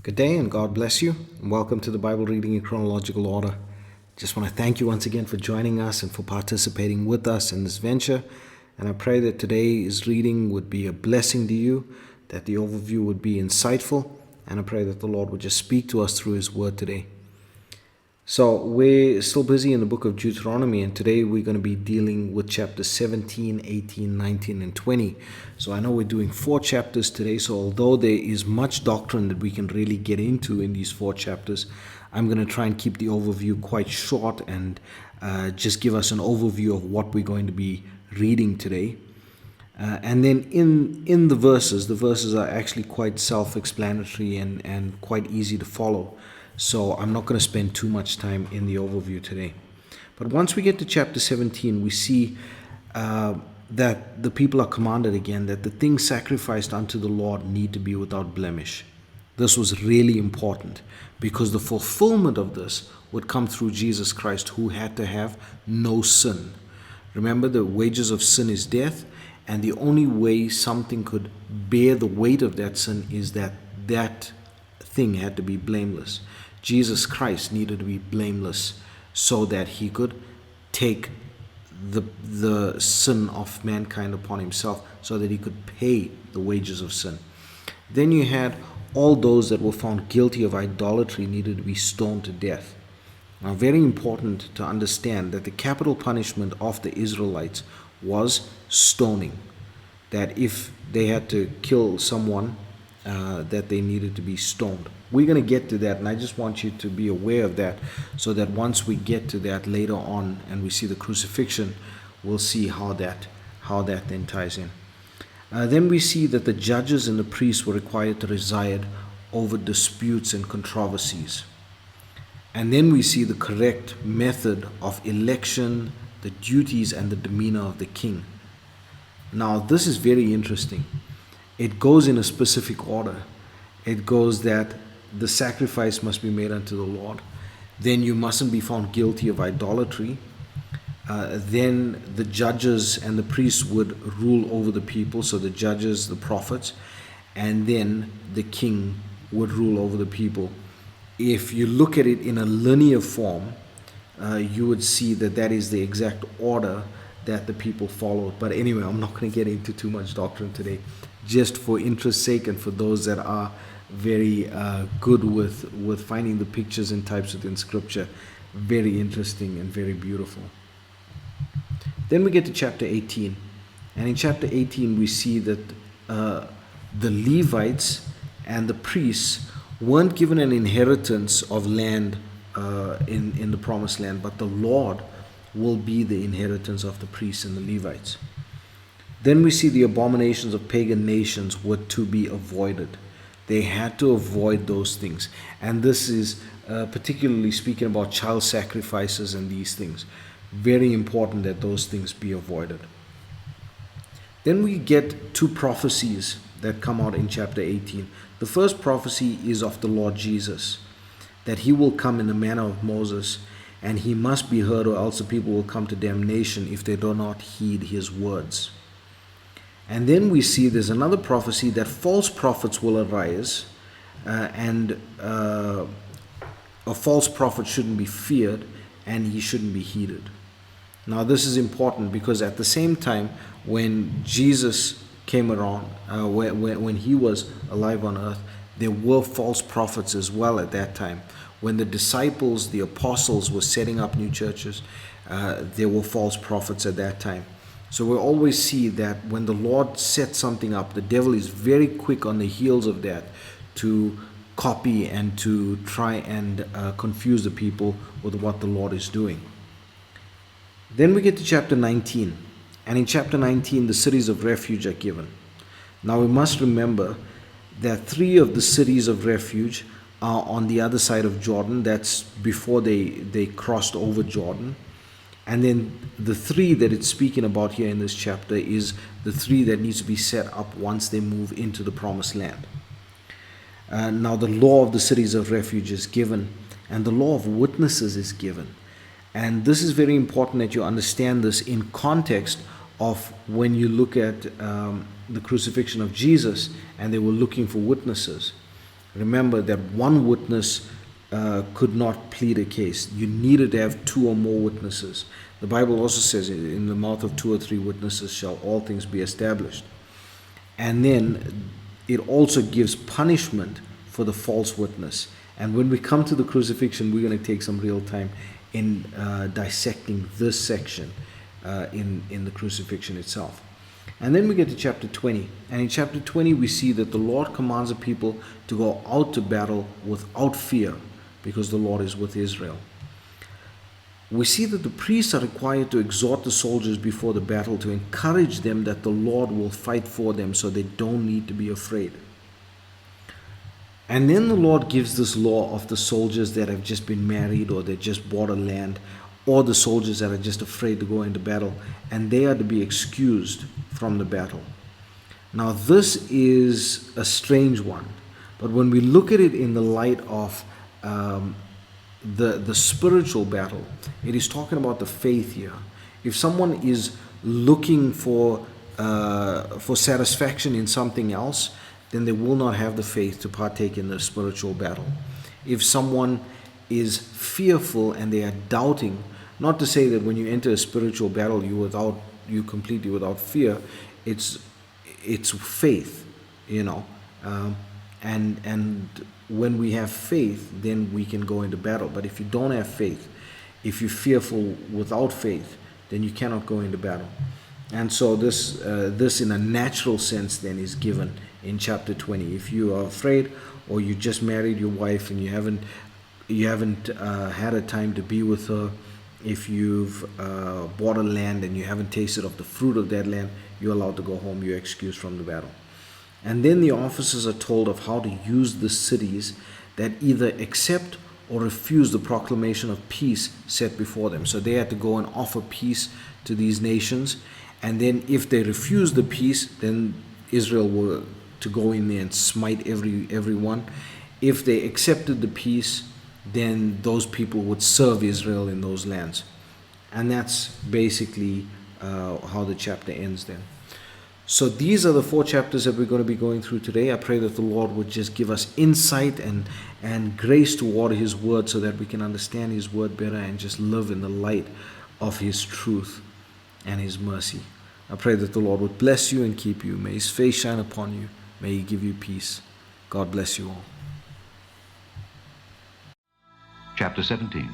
Good day and God bless you. And welcome to the Bible reading in chronological order. Just want to thank you once again for joining us and for participating with us in this venture. And I pray that today's reading would be a blessing to you, that the overview would be insightful, and I pray that the Lord would just speak to us through His Word today. So we're still busy in the book of Deuteronomy, and today we're going to be dealing with chapters 17, 18, 19, and 20. So I know we're doing 4 chapters today, so although there is much doctrine that we can really get into in these 4 chapters, I'm going to try and keep the overview quite short and just give us an overview of what we're going to be reading today. And then in the verses are actually quite self-explanatory and quite easy to follow. So I'm not going to spend too much time in the overview today. But once we get to chapter 17, we see that the people are commanded again that the things sacrificed unto the Lord need to be without blemish. This was really important because the fulfillment of this would come through Jesus Christ, who had to have no sin. Remember, the wages of sin is death, and the only way something could bear the weight of that sin is that that thing had to be blameless. Jesus Christ needed to be blameless so that He could take the sin of mankind upon Himself, so that He could pay the wages of sin. Then you had all those that were found guilty of idolatry needed to be stoned to death. Now, very important to understand that the capital punishment of the Israelites was stoning. That if they had to kill someone, that they needed to be stoned. We're going to get to that, and I just want you to be aware of that, so that once we get to that later on and we see the crucifixion, we'll see how that then ties in. Then we see that the judges and the priests were required to preside over disputes and controversies. And then we see the correct method of election, the duties, and the demeanor of the king. Now, this is very interesting. It goes in a specific order. It goes that the sacrifice must be made unto the Lord. Then you mustn't be found guilty of idolatry. Then the judges and the priests would rule over the people. So the judges, the prophets, and then the king would rule over the people. If you look at it in a linear form, you would see that that is the exact order that the people followed. But anyway, I'm not going to get into too much doctrine today, just for interest's sake and for those that are very good with finding the pictures and types within Scripture. Very interesting and very beautiful. Then we get to chapter 18. And in chapter 18, we see that the Levites and the priests weren't given an inheritance of land in the promised land, but the Lord will be the inheritance of the priests and the Levites. Then we see the abominations of pagan nations were to be avoided. They had to avoid those things. And this is particularly speaking about child sacrifices and these things. Very important that those things be avoided. Then we get 2 prophecies that come out in chapter 18. The first prophecy is of the Lord Jesus, that He will come in the manner of Moses, and He must be heard, or else the people will come to damnation if they do not heed His words. And then we see there's another prophecy that false prophets will arise, and a false prophet shouldn't be feared, and he shouldn't be heeded. Now, this is important because at the same time, when Jesus came around, when He was alive on earth, there were false prophets as well at that time. When the disciples, the apostles, were setting up new churches, there were false prophets at that time. So we always see that when the Lord sets something up, the devil is very quick on the heels of that to copy and to try and confuse the people with what the Lord is doing. Then we get to chapter 19. And in chapter 19, the cities of refuge are given. Now we must remember that 3 of the cities of refuge are on the other side of Jordan. That's before they crossed over Jordan. And then the 3 that it's speaking about here in this chapter is the 3 that needs to be set up once they move into the promised land. Now the law of the cities of refuge is given, and the law of witnesses is given. And this is very important that you understand this in context of when you look at the crucifixion of Jesus and they were looking for witnesses. Remember that one witness could not plead a case. You needed to have two or more witnesses. The Bible also says, in the mouth of two or three witnesses shall all things be established. And then it also gives punishment for the false witness. And when we come to the crucifixion, we're going to take some real time in dissecting this section in the crucifixion itself. And then we get to chapter 20. And in chapter 20, we see that the Lord commands the people to go out to battle without fear, because the Lord is with Israel. We see that the priests are required to exhort the soldiers before the battle to encourage them that the Lord will fight for them, so they don't need to be afraid. And then the Lord gives this law of the soldiers that have just been married, or they just bought a land, or the soldiers that are just afraid to go into battle, and they are to be excused from the battle. Now this is a strange one, but when we look at it in the light of the spiritual battle, it is talking about the faith here. If someone is looking for satisfaction in something else, then they will not have the faith to partake in the spiritual battle. If someone is fearful and they are doubting, not to say that when you enter a spiritual battle you completely without fear, it's faith, and when we have faith, then we can go into battle. But if you don't have faith, if you're fearful without faith, then you cannot go into battle. And so this in a natural sense then is given in chapter 20. If you are afraid, or you just married your wife and you haven't had a time to be with her, if you've bought a land and you haven't tasted of the fruit of that land, you're allowed to go home. You're excused from the battle. And then the officers are told of how to use the cities that either accept or refuse the proclamation of peace set before them. So they had to go and offer peace to these nations. And then if they refused the peace, then Israel were to go in there and smite everyone. If they accepted the peace, then those people would serve Israel in those lands. And that's basically how the chapter ends then. So these are the 4 chapters that we're going to be going through today. I pray that the Lord would just give us insight and grace to water His Word, so that we can understand His Word better and just live in the light of His truth and His mercy. I pray that the Lord would bless you and keep you. May His face shine upon you. May He give you peace. God bless you all. Chapter 17.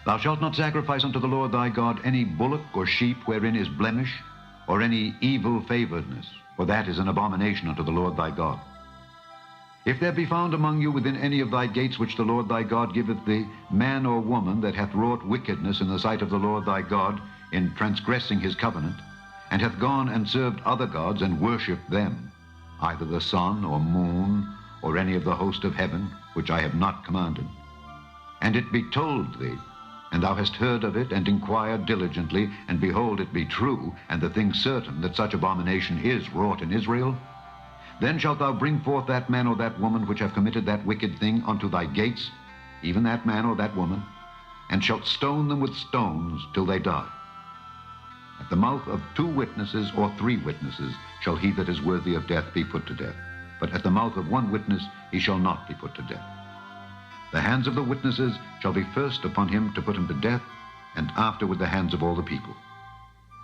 Thou shalt not sacrifice unto the Lord thy God any bullock or sheep wherein is blemish, or any evil favoredness, for that is an abomination unto the Lord thy God. If there be found among you within any of thy gates which the Lord thy God giveth thee, man or woman that hath wrought wickedness in the sight of the Lord thy God, in transgressing his covenant, and hath gone and served other gods and worshipped them, either the sun or moon, or any of the host of heaven, which I have not commanded, and it be told thee, and thou hast heard of it, and inquired diligently, and behold, it be true, and the thing certain, that such abomination is wrought in Israel, then shalt thou bring forth that man or that woman which have committed that wicked thing unto thy gates, even that man or that woman, and shalt stone them with stones till they die. At the mouth of 2 witnesses or 3 witnesses shall he that is worthy of death be put to death, but at the mouth of 1 witness he shall not be put to death. The hands of the witnesses shall be first upon him to put him to death, and afterward the hands of all the people.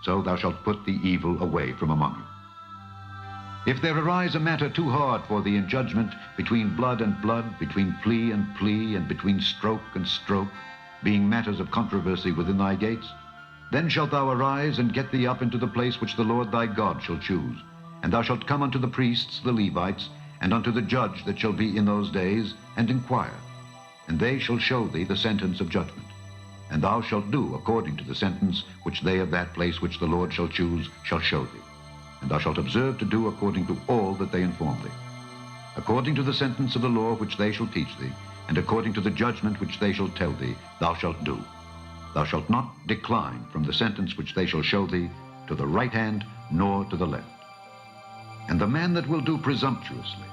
So thou shalt put the evil away from among you. If there arise a matter too hard for thee in judgment, between blood and blood, between plea and plea, and between stroke and stroke, being matters of controversy within thy gates, then shalt thou arise and get thee up into the place which the Lord thy God shall choose, and thou shalt come unto the priests, the Levites, and unto the judge that shall be in those days, and inquire. And they shall show thee the sentence of judgment. And thou shalt do according to the sentence which they of that place which the Lord shall choose shall show thee. And thou shalt observe to do according to all that they inform thee. According to the sentence of the law which they shall teach thee, and according to the judgment which they shall tell thee, thou shalt do. Thou shalt not decline from the sentence which they shall show thee, to the right hand, nor to the left. And the man that will do presumptuously,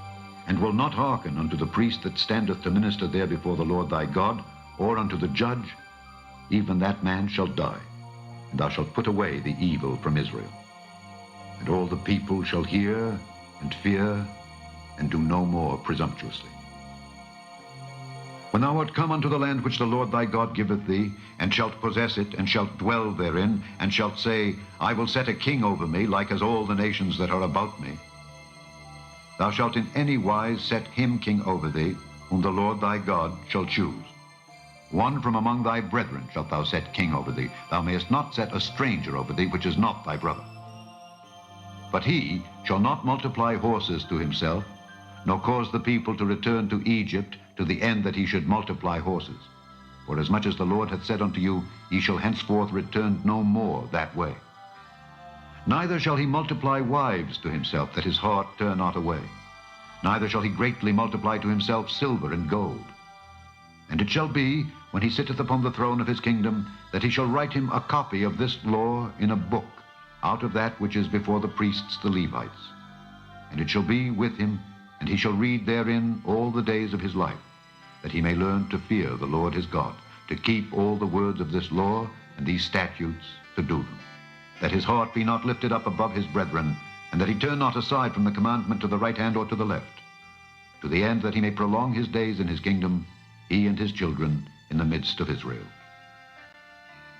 and will not hearken unto the priest that standeth to minister there before the Lord thy God, or unto the judge, even that man shall die, and thou shalt put away the evil from Israel. And all the people shall hear, and fear, and do no more presumptuously. When thou art come unto the land which the Lord thy God giveth thee, and shalt possess it, and shalt dwell therein, and shalt say, I will set a king over me, like as all the nations that are about me, thou shalt in any wise set him king over thee, whom the Lord thy God shall choose. One from among thy brethren shalt thou set king over thee. Thou mayest not set a stranger over thee, which is not thy brother. But he shall not multiply horses to himself, nor cause the people to return to Egypt, to the end that he should multiply horses. For as much as the Lord hath said unto you, ye shall henceforth return no more that way. Neither shall he multiply wives to himself, that his heart turn not away. Neither shall he greatly multiply to himself silver and gold. And it shall be, when he sitteth upon the throne of his kingdom, that he shall write him a copy of this law in a book, out of that which is before the priests the Levites. And it shall be with him, and he shall read therein all the days of his life, that he may learn to fear the Lord his God, to keep all the words of this law and these statutes, to do them, that his heart be not lifted up above his brethren, and that he turn not aside from the commandment to the right hand or to the left, to the end that he may prolong his days in his kingdom, he and his children, in the midst of Israel.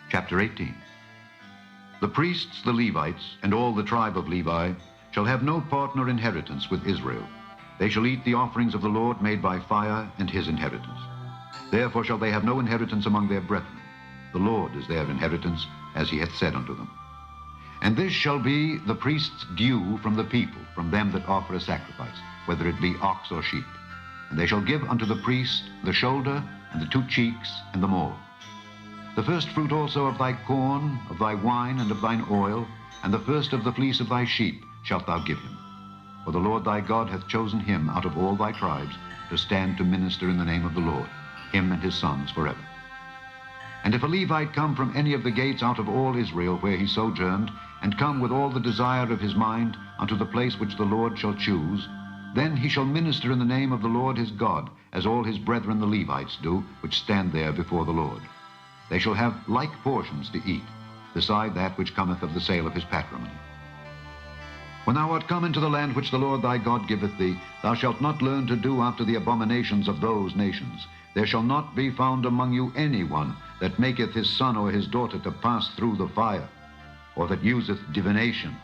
Chapter 18. The priests, the Levites, and all the tribe of Levi shall have no part nor inheritance with Israel. They shall eat the offerings of the Lord made by fire, and his inheritance. Therefore shall they have no inheritance among their brethren. The Lord is their inheritance, as he hath said unto them. And this shall be the priest's due from the people, from them that offer a sacrifice, whether it be ox or sheep. And they shall give unto the priest the shoulder, and the 2 cheeks, and the mole. The first fruit also of thy corn, of thy wine, and of thine oil, and the first of the fleece of thy sheep shalt thou give him. For the Lord thy God hath chosen him out of all thy tribes to stand to minister in the name of the Lord, him and his sons forever. And if a Levite come from any of the gates out of all Israel where he sojourned, and come with all the desire of his mind unto the place which the Lord shall choose, then he shall minister in the name of the Lord his God, as all his brethren the Levites do, which stand there before the Lord. They shall have like portions to eat, beside that which cometh of the sale of his patrimony. When thou art come into the land which the Lord thy God giveth thee, thou shalt not learn to do after the abominations of those nations. There shall not be found among you any one that maketh his son or his daughter to pass through the fire, or that useth divination,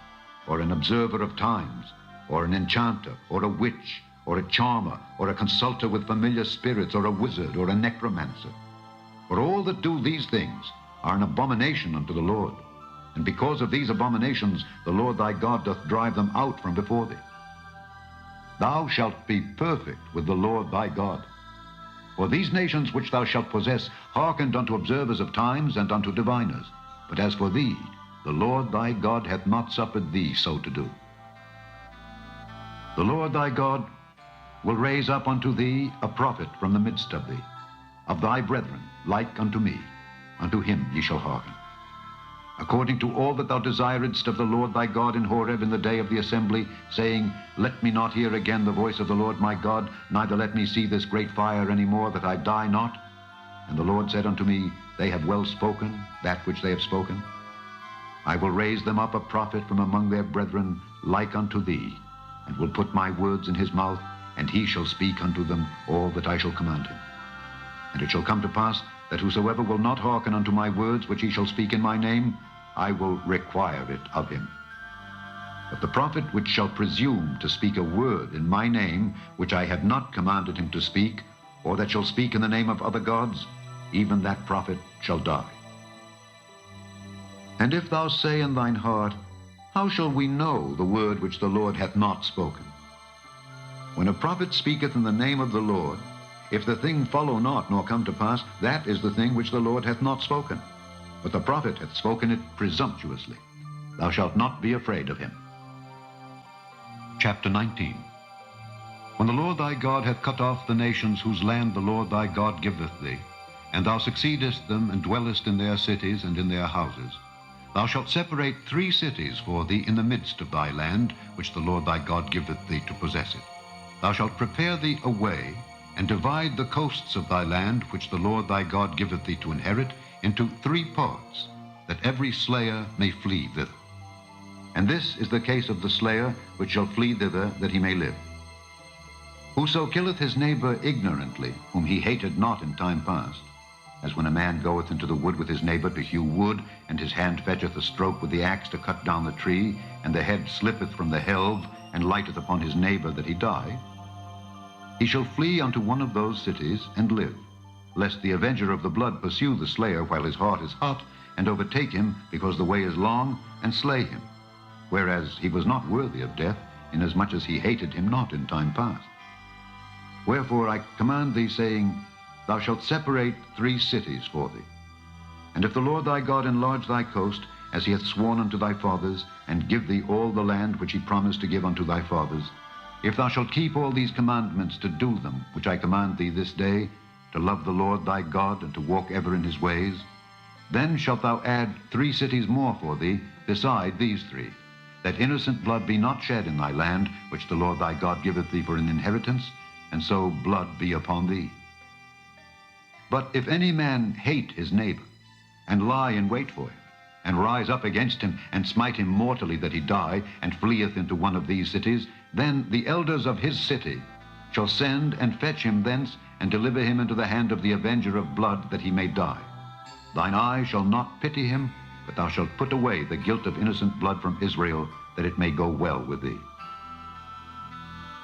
or an observer of times, or an enchanter, or a witch, or a charmer, or a consulter with familiar spirits, or a wizard, or a necromancer. For all that do these things are an abomination unto the Lord. And because of these abominations, the Lord thy God doth drive them out from before thee. Thou shalt be perfect with the Lord thy God. For these nations which thou shalt possess hearkened unto observers of times and unto diviners. But as for thee, the Lord thy God hath not suffered thee so to do. The Lord thy God will raise up unto thee a prophet from the midst of thee, of thy brethren, like unto me. Unto him ye shall hearken. According to all that thou desiredst of the Lord thy God in Horeb in the day of the assembly, saying, Let me not hear again the voice of the Lord my God, neither let me see this great fire any more, that I die not. And the Lord said unto me, They have well spoken, that which they have spoken. I will raise them up a prophet from among their brethren, like unto thee, and will put my words in his mouth, and he shall speak unto them all that I shall command him. And it shall come to pass, that whosoever will not hearken unto my words which he shall speak in my name, I will require it of him. But the prophet which shall presume to speak a word in my name, which I have not commanded him to speak, or that shall speak in the name of other gods, even that prophet shall die. And if thou say in thine heart, How shall we know the word which the Lord hath not spoken? When a prophet speaketh in the name of the Lord, if the thing follow not, nor come to pass, that is the thing which the Lord hath not spoken. But the prophet hath spoken it presumptuously. Thou shalt not be afraid of him. Chapter 19. When the Lord thy God hath cut off the nations whose land the Lord thy God giveth thee, and thou succeedest them, and dwellest in their cities and in their houses, thou shalt separate 3 cities for thee in the midst of thy land, which the Lord thy God giveth thee to possess it. Thou shalt prepare thee a way, and divide the coasts of thy land, which the Lord thy God giveth thee to inherit, into 3 parts, that every slayer may flee thither. And this is the case of the slayer which shall flee thither, that he may live. Whoso killeth his neighbor ignorantly, whom he hated not in time past, as when a man goeth into the wood with his neighbor to hew wood, and his hand fetcheth a stroke with the axe to cut down the tree, and the head slippeth from the helve, and lighteth upon his neighbor that he die, he shall flee unto one of those cities and live, lest the avenger of the blood pursue the slayer while his heart is hot, and overtake him because the way is long, and slay him, whereas he was not worthy of death, inasmuch as he hated him not in time past. Wherefore I command thee, saying, Thou shalt separate 3 cities for thee. And if the Lord thy God enlarge thy coast, as he hath sworn unto thy fathers, and give thee all the land which he promised to give unto thy fathers, if thou shalt keep all these commandments to do them, which I command thee this day, to love the Lord thy God, and to walk ever in his ways, then shalt thou add 3 cities more for thee, beside these 3, that innocent blood be not shed in thy land, which the Lord thy God giveth thee for an inheritance, and so blood be upon thee. But if any man hate his neighbor, and lie in wait for him, and rise up against him, and smite him mortally that he die, and fleeth into one of these cities, then the elders of his city shall send and fetch him thence, and deliver him into the hand of the avenger of blood, that he may die. Thine eye shall not pity him, but thou shalt put away the guilt of innocent blood from Israel, that it may go well with thee.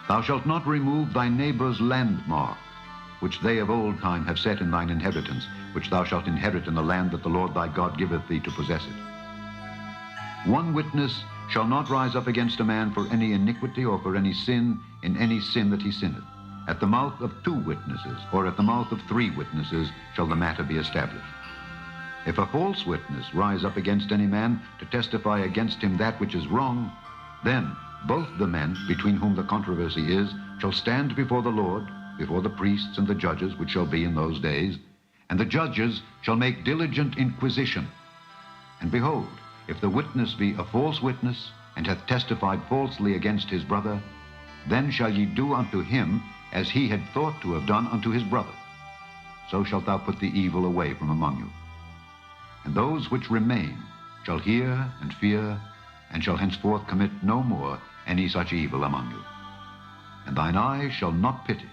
Thou shalt not remove thy neighbor's landmark, which they of old time have set in thine inheritance, which thou shalt inherit in the land that the Lord thy God giveth thee to possess it. One witness shall not rise up against a man for any iniquity or for any sin in any sin that he sinneth. At the mouth of 2 witnesses, or at the mouth of 3 witnesses, shall the matter be established. If a false witness rise up against any man to testify against him that which is wrong, then both the men between whom the controversy is shall stand before the Lord, before the priests and the judges which shall be in those days, and the judges shall make diligent inquisition. And behold, if the witness be a false witness, and hath testified falsely against his brother, then shall ye do unto him as he had thought to have done unto his brother. So shalt thou put the evil away from among you. And those which remain shall hear and fear, and shall henceforth commit no more any such evil among you. And thine eye shall not pity,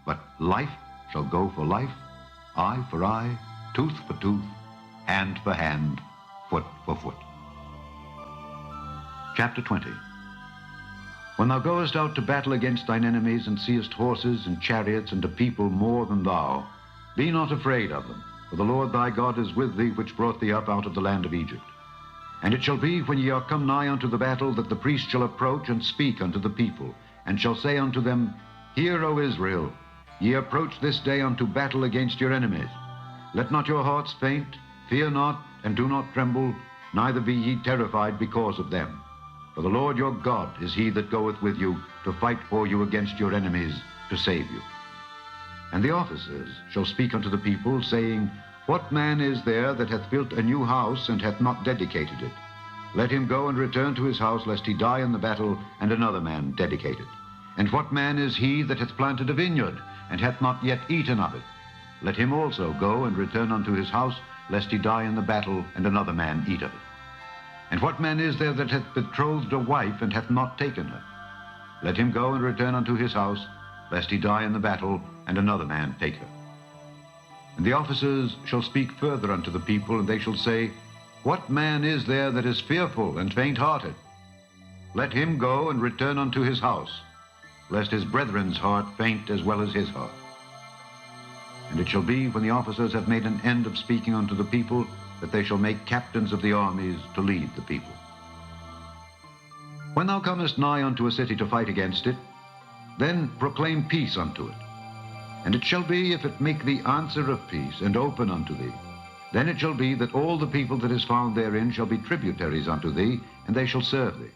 but life shall go for life, eye for eye, tooth for tooth, hand for hand, foot for foot. Chapter 20. When thou goest out to battle against thine enemies, and seest horses and chariots and a people more than thou, be not afraid of them, for the Lord thy God is with thee, which brought thee up out of the land of Egypt. And it shall be, when ye are come nigh unto the battle, that the priest shall approach and speak unto the people, and shall say unto them, Hear, O Israel, ye approach this day unto battle against your enemies. Let not your hearts faint, fear not, and do not tremble, neither be ye terrified because of them. For the Lord your God is he that goeth with you to fight for you against your enemies, to save you. And the officers shall speak unto the people, saying, What man is there that hath built a new house, and hath not dedicated it? Let him go and return to his house, lest he die in the battle, and another man dedicate it. And what man is he that hath planted a vineyard, and hath not yet eaten of it? Let him also go and return unto his house, lest he die in the battle, and another man eat of it. And what man is there that hath betrothed a wife, and hath not taken her? Let him go and return unto his house, lest he die in the battle, and another man take her. And the officers shall speak further unto the people, and they shall say, What man is there that is fearful and faint-hearted? Let him go and return unto his house, lest his brethren's heart faint as well as his heart. And it shall be, when the officers have made an end of speaking unto the people, that they shall make captains of the armies to lead the people. When thou comest nigh unto a city to fight against it, then proclaim peace unto it. And it shall be, if it make thee answer of peace, and open unto thee, then it shall be that all the people that is found therein shall be tributaries unto thee, and they shall serve thee.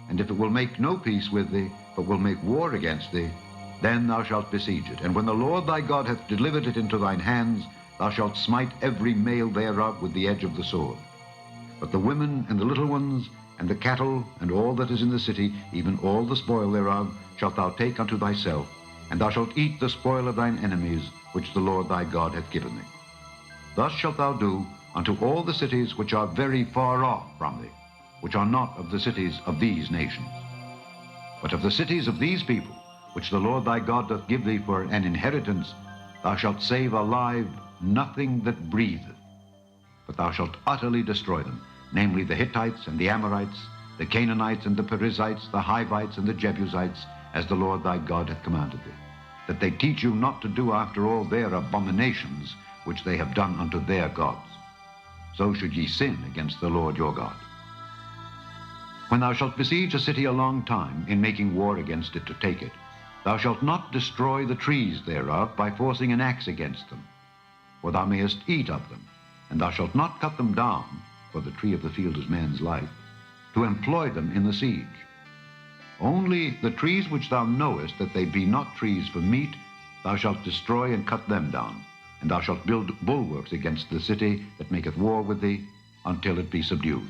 And if it will make no peace with thee, but will make war against thee, then thou shalt besiege it. And when the Lord thy God hath delivered it into thine hands, thou shalt smite every male thereof with the edge of the sword. But the women and the little ones, and the cattle, and all that is in the city, even all the spoil thereof, shalt thou take unto thyself, and thou shalt eat the spoil of thine enemies, which the Lord thy God hath given thee. Thus shalt thou do unto all the cities which are very far off from thee, which are not of the cities of these nations. But of the cities of these people, which the Lord thy God doth give thee for an inheritance, thou shalt save alive nothing that breatheth, but thou shalt utterly destroy them, namely the Hittites and the Amorites, the Canaanites and the Perizzites, the Hivites and the Jebusites, as the Lord thy God hath commanded thee, that they teach you not to do after all their abominations which they have done unto their gods. So should ye sin against the Lord your God. When thou shalt besiege a city a long time, in making war against it to take it, thou shalt not destroy the trees thereof by forcing an axe against them, for thou mayest eat of them, and thou shalt not cut them down, for the tree of the field is man's life, to employ them in the siege. Only the trees which thou knowest that they be not trees for meat, thou shalt destroy and cut them down, and thou shalt build bulwarks against the city that maketh war with thee, until it be subdued.